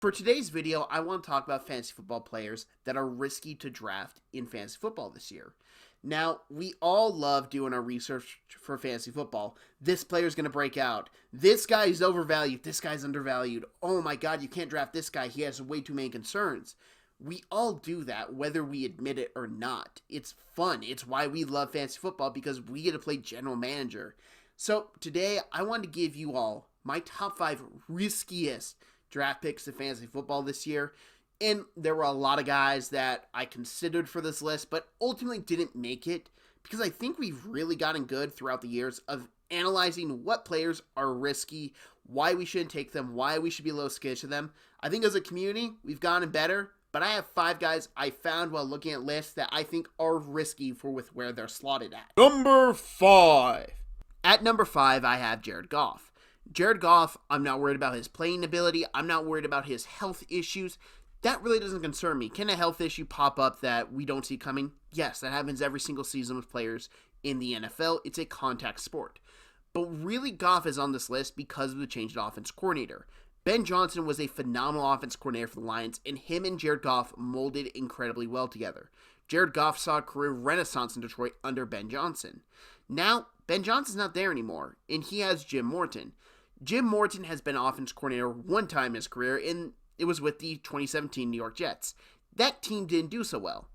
For today's video, I want to talk about fantasy football players that are risky to draft in fantasy football this year. Now, we all love doing our research for fantasy football. This player's going to break out. This guy's overvalued. This guy's undervalued. Oh my God, you can't draft this guy. He has way too many concerns. We all do that, whether we admit it or not. It's fun. It's why we love fantasy football, because we get to play general manager. So today, I want to give you all my top 5 riskiest draft picks in fantasy football this year. And there were a lot of guys that I considered for this list, but ultimately didn't make it because I think we've really gotten good throughout the years of analyzing what players are risky, why we shouldn't take them, why we should be a little skittish of them. I think as a community, we've gotten better, but I have 5 guys I found while looking at lists that I think are risky for with where they're slotted at. Number 5. At number 5, I have Jared Goff. Jared Goff, I'm not worried about his playing ability. I'm not worried about his health issues. That really doesn't concern me. Can a health issue pop up that we don't see coming? Yes, that happens every single season with players in the NFL. It's a contact sport. But really, Goff is on this list because of the change in offense coordinator. Ben Johnson was a phenomenal offense coordinator for the Lions, and him and Jared Goff molded incredibly well together. Jared Goff saw a career renaissance in Detroit under Ben Johnson. Now, Ben Johnson's not there anymore, and he has Jim Morton. Jim Morton has been offense coordinator one time in his career, and it was with the 2017 New York Jets. That team didn't do so well,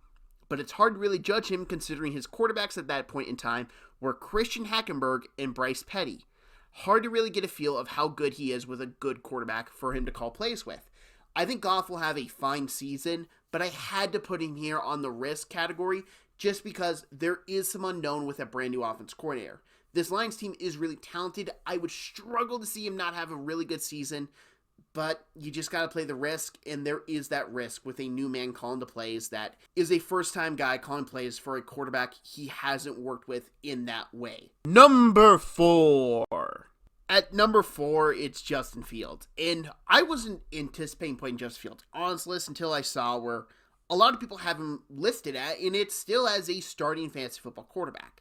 but it's hard to really judge him considering his quarterbacks at that point in time were Christian Hackenberg and Bryce Petty. Hard to really get a feel of how good he is with a good quarterback for him to call plays with. I think Goff will have a fine season, but I had to put him here on the risk category just because there is some unknown with a brand new offense coordinator. This Lions team is really talented. I would struggle to see him not have a really good season, but you just got to play the risk, and there is that risk with a new man calling the plays that is a first-time guy calling plays for a quarterback he hasn't worked with in that way. Number 4. At number 4, it's Justin Fields, and I wasn't anticipating playing Justin Fields on this list until I saw where a lot of people have him listed at, and it's still as a starting fantasy football quarterback.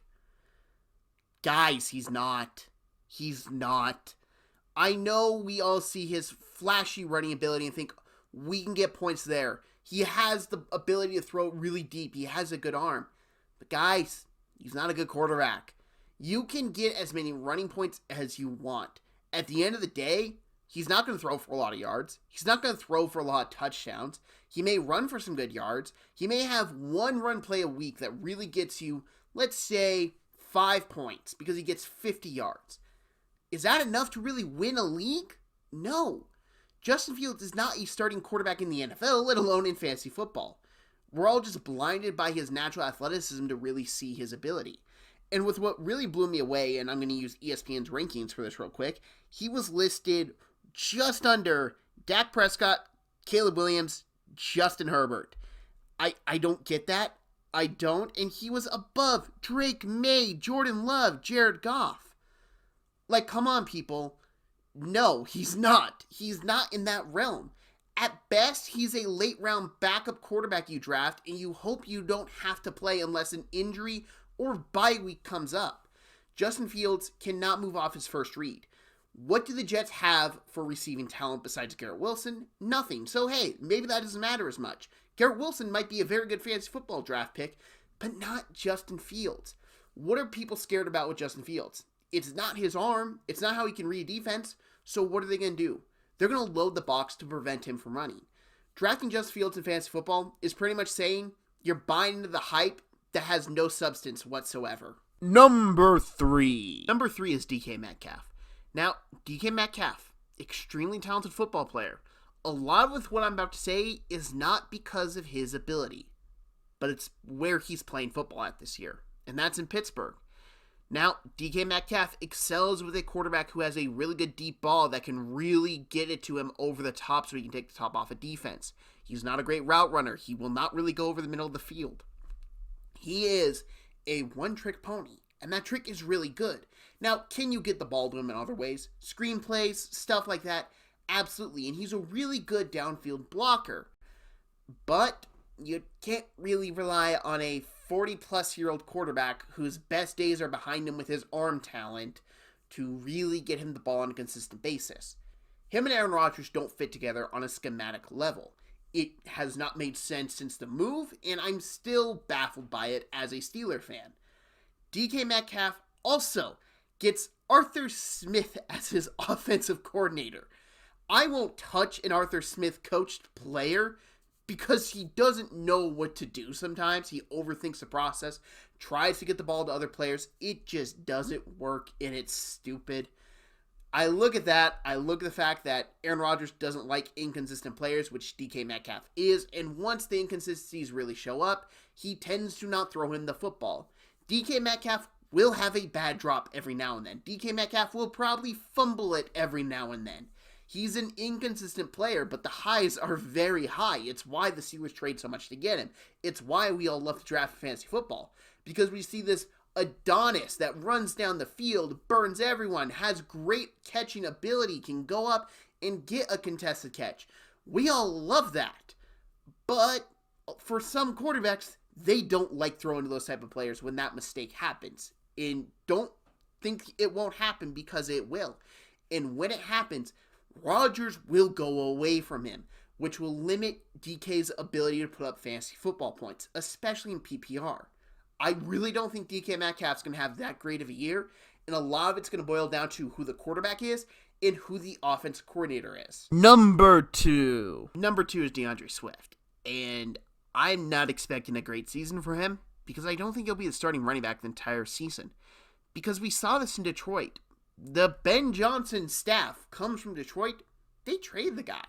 Guys, he's not. He's not. I know we all see his flashy running ability and think we can get points there. He has the ability to throw really deep. He has a good arm. But guys, he's not a good quarterback. You can get as many running points as you want. At the end of the day, he's not going to throw for a lot of yards. He's not going to throw for a lot of touchdowns. He may run for some good yards. He may have one run play a week that really gets you, let's say, 5 points because he gets 50 yards. Is that enough to really win a league? No. Justin Fields is not a starting quarterback in the NFL, let alone in fantasy football. We're all just blinded by his natural athleticism to really see his ability. And with what really blew me away, and I'm going to use ESPN's rankings for this real quick, he was listed just under Dak Prescott, Caleb Williams, Justin Herbert. I don't get that. I don't, and he was above Drake May, Jordan Love, Jared Goff. Like, come on, people. No, he's not. He's not in that realm. At best, he's a late-round backup quarterback you draft, and you hope you don't have to play unless an injury or bye week comes up. Justin Fields cannot move off his first read. What do the Jets have for receiving talent besides Garrett Wilson? Nothing. So, hey, maybe that doesn't matter as much. Garrett Wilson might be a very good fantasy football draft pick, but not Justin Fields. What are people scared about with Justin Fields? It's not his arm. It's not how he can read defense. So what are they going to do? They're going to load the box to prevent him from running. Drafting Justin Fields in fantasy football is pretty much saying you're buying into the hype that has no substance whatsoever. Number 3. Number 3 is DK Metcalf. Now, DK Metcalf, extremely talented football player. A lot with what I'm about to say is not because of his ability, but it's where he's playing football at this year, and that's in Pittsburgh. Now, DK Metcalf excels with a quarterback who has a really good deep ball that can really get it to him over the top so he can take the top off of defense. He's not a great route runner. He will not really go over the middle of the field. He is a one-trick pony, and that trick is really good. Now, can you get the ball to him in other ways? Screenplays, stuff like that? Absolutely, and he's a really good downfield blocker. But you can't really rely on a 40-plus-year-old quarterback whose best days are behind him with his arm talent to really get him the ball on a consistent basis. Him and Aaron Rodgers don't fit together on a schematic level. It has not made sense since the move, and I'm still baffled by it as a Steeler fan. DK Metcalf also gets Arthur Smith as his offensive coordinator. I won't touch an Arthur Smith coached player because he doesn't know what to do sometimes. He overthinks the process, tries to get the ball to other players. It just doesn't work, and it's stupid. I look at that. I look at the fact that Aaron Rodgers doesn't like inconsistent players, which DK Metcalf is, and once the inconsistencies really show up, he tends to not throw him the football. DK Metcalf will have a bad drop every now and then. DK Metcalf will probably fumble it every now and then. He's an inconsistent player, but the highs are very high. It's why the Steelers trade so much to get him. It's why we all love to draft fantasy football, because we see this Adonis that runs down the field, burns everyone, has great catching ability, can go up and get a contested catch. We all love that. But for some quarterbacks, they don't like throwing to those type of players when that mistake happens. And don't think it won't happen, because it will. And when it happens, Rodgers will go away from him, which will limit DK's ability to put up fantasy football points, especially in PPR. I really don't think DK Metcalf's going to have that great of a year, and a lot of it's going to boil down to who the quarterback is and who the offensive coordinator is. Number two is DeAndre Swift, and I'm not expecting a great season for him because I don't think he'll be the starting running back the entire season, because we saw this in Detroit. The Ben Johnson staff comes from Detroit. They traded the guy.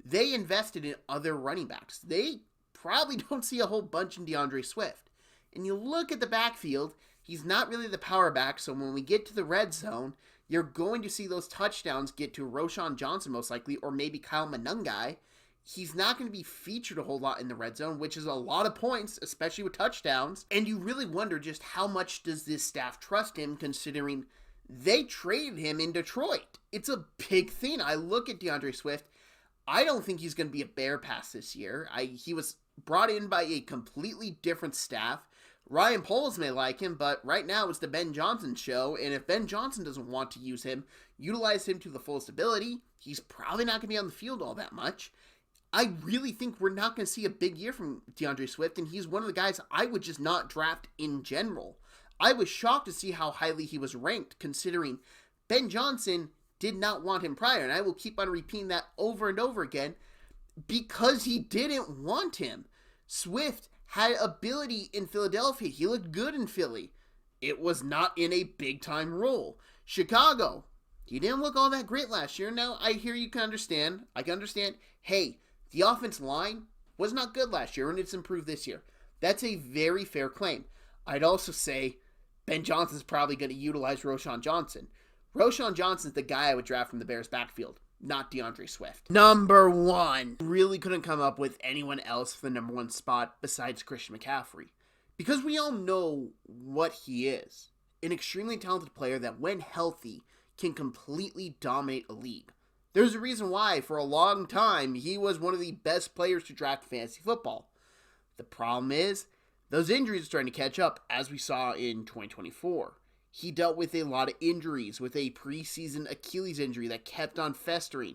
They invested in other running backs. They probably don't see a whole bunch in DeAndre Swift. And you look at the backfield, he's not really the power back, so when we get to the red zone, you're going to see those touchdowns get to Roschon Johnson most likely, or maybe Kyle Monangai. He's not going to be featured a whole lot in the red zone, which is a lot of points, especially with touchdowns. And you really wonder just how much does this staff trust him, considering they traded him in Detroit. It's a big thing. I look at DeAndre Swift. I don't think he's going to be a Bear pass this year. He was brought in by a completely different staff. Ryan Poles may like him, but right now it's the Ben Johnson show, and if Ben Johnson doesn't want to use him, utilize him to the fullest ability, he's probably not going to be on the field all that much. I really think we're not going to see a big year from DeAndre Swift, and he's one of the guys I would just not draft in general. I was shocked to see how highly he was ranked, considering Ben Johnson did not want him prior, and I will keep on repeating that over and over again, because he didn't want him. Swift had ability in Philadelphia. He looked good in Philly. It was not in a big-time role. Chicago, he didn't look all that great last year. Now, I hear you can understand. I can understand. Hey, the offense line was not good last year, and it's improved this year. That's a very fair claim. I'd also say Ben Johnson's probably going to utilize Roschon Johnson. Roschon Johnson's the guy I would draft from the Bears' backfield, not DeAndre Swift. Number one. Really couldn't come up with anyone else for the number one spot besides Christian McCaffrey, because we all know what he is. An extremely talented player that, when healthy, can completely dominate a league. There's a reason why, for a long time, he was one of the best players to draft fantasy football. The problem is, those injuries are starting to catch up, as we saw in 2024. He dealt with a lot of injuries, with a preseason Achilles injury that kept on festering.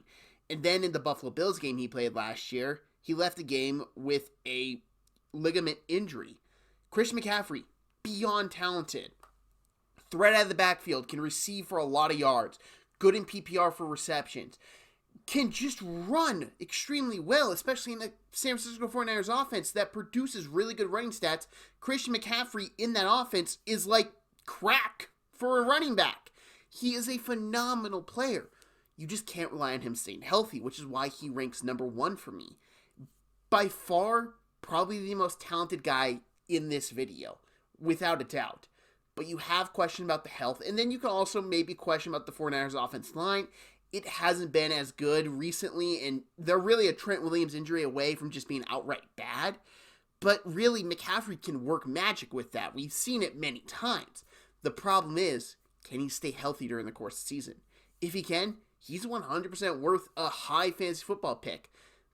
And then in the Buffalo Bills game he played last year, he left the game with a ligament injury. Christian McCaffrey, beyond talented. Threat out of the backfield, can receive for a lot of yards. Good in PPR for receptions. Can just run extremely well, especially in the San Francisco 49ers offense that produces really good running stats. Christian McCaffrey in that offense is like crack for a running back. He is a phenomenal player. You just can't rely on him staying healthy, which is why he ranks number one for me. By far, probably the most talented guy in this video, without a doubt. But you have questions about the health, and then you can also maybe question about the 49ers offense line. It hasn't been as good recently, and they're really a Trent Williams injury away from just being outright bad. But really, McCaffrey can work magic with that. We've seen it many times. The problem is, can he stay healthy during the course of the season? If he can, he's 100% worth a high fantasy football pick.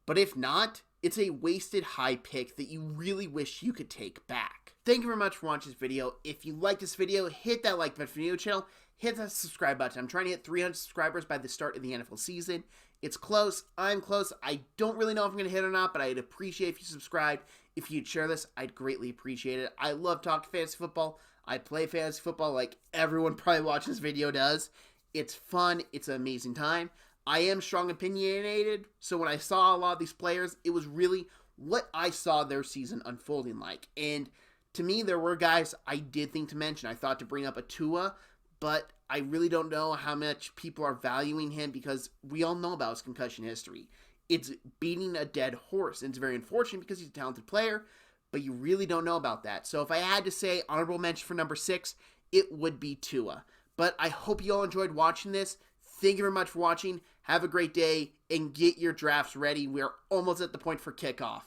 But if not, it's a wasted high pick that you really wish you could take back. Thank you very much for watching this video. If you like this video, hit that like button for the video channel. Hit that subscribe button. I'm trying to hit 300 subscribers by the start of the NFL season. It's close. I'm close. I don't really know if I'm going to hit or not, but I'd appreciate if you subscribe. If you'd share this, I'd greatly appreciate it. I love talking fantasy football. I play fantasy football like everyone probably watching this video does. It's fun. It's an amazing time. I am strong opinionated, so when I saw a lot of these players, it was really what I saw their season unfolding like. And to me, there were guys I did think to mention. I thought to bring up a Tua, but I really don't know how much people are valuing him because we all know about his concussion history. It's beating a dead horse, and it's very unfortunate because he's a talented player, but you really don't know about that. So if I had to say honorable mention for number 6, it would be Tua. But I hope you all enjoyed watching this. Thank you very much for watching. Have a great day, and get your drafts ready. We're almost at the point for kickoff.